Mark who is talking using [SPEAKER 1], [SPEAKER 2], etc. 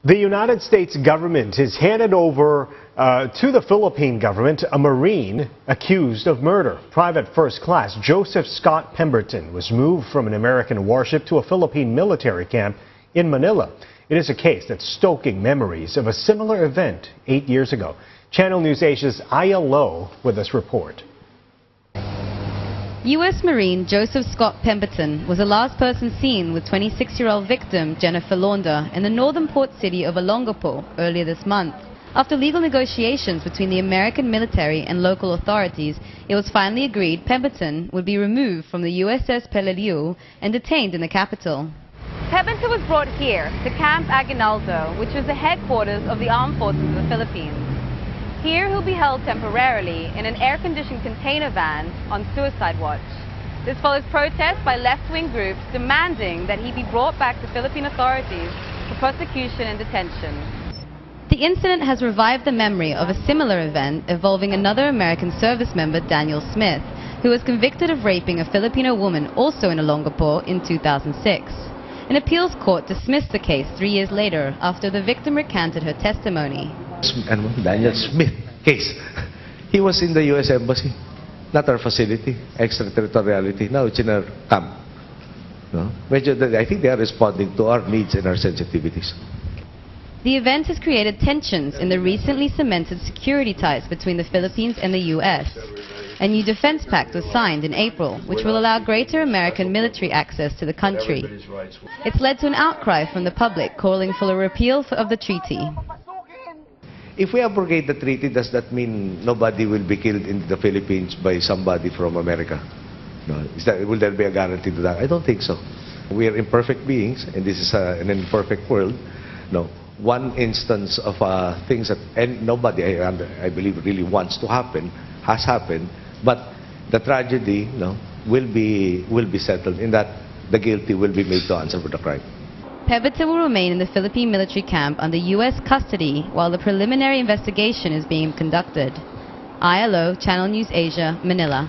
[SPEAKER 1] The United States government has handed over to the Philippine government a Marine accused of murder. Private First Class Joseph Scott Pemberton was moved from an American warship to a Philippine military camp in Manila. It is a case that's stoking memories of a similar event 8 years ago. Channel News Asia's Aya Lowe with this report.
[SPEAKER 2] U.S. Marine Joseph Scott Pemberton was the last person seen with 26-year-old victim Jennifer Laude in the northern port city of Olongapo earlier this month. After legal negotiations between the American military and local authorities, it was finally agreed Pemberton would be removed from the USS Peleliu and detained in the capital. Pemberton was brought here to Camp Aguinaldo, which was the headquarters of the Armed Forces of the Philippines. Here he'll be held temporarily in an air-conditioned container van on suicide watch. This follows protests by left-wing groups demanding that he be brought back to Philippine authorities for prosecution and detention. The incident has revived the memory of a similar event involving another American service member, Daniel Smith, who was convicted of raping a Filipino woman also in Olongapo in 2006. An appeals court dismissed the case 3 years later after the victim recanted her testimony.
[SPEAKER 3] And Daniel Smith case. He was in the U.S. Embassy, not our facility, extraterritoriality. Now it's in our camp. No? I think they are responding to our needs and our sensitivities.
[SPEAKER 2] The event has created tensions in the recently cemented security ties between the Philippines and the U.S. A new defense pact was signed in April, which will allow greater American military access to the country. It's led to an outcry from the public calling for a repeal of the treaty.
[SPEAKER 3] If we abrogate the treaty, does that mean nobody will be killed in the Philippines by somebody from America? No. Will there be a guarantee to that? I don't think so. We are imperfect beings, and this is an imperfect world. No. One instance of things that nobody, I believe, really wants to happen, has happened, but the tragedy will be settled in that the guilty will be made to answer for the crime.
[SPEAKER 2] Pemberton will remain in the Philippine military camp under U.S. custody while the preliminary investigation is being conducted. Aya Lowe, Channel News Asia, Manila.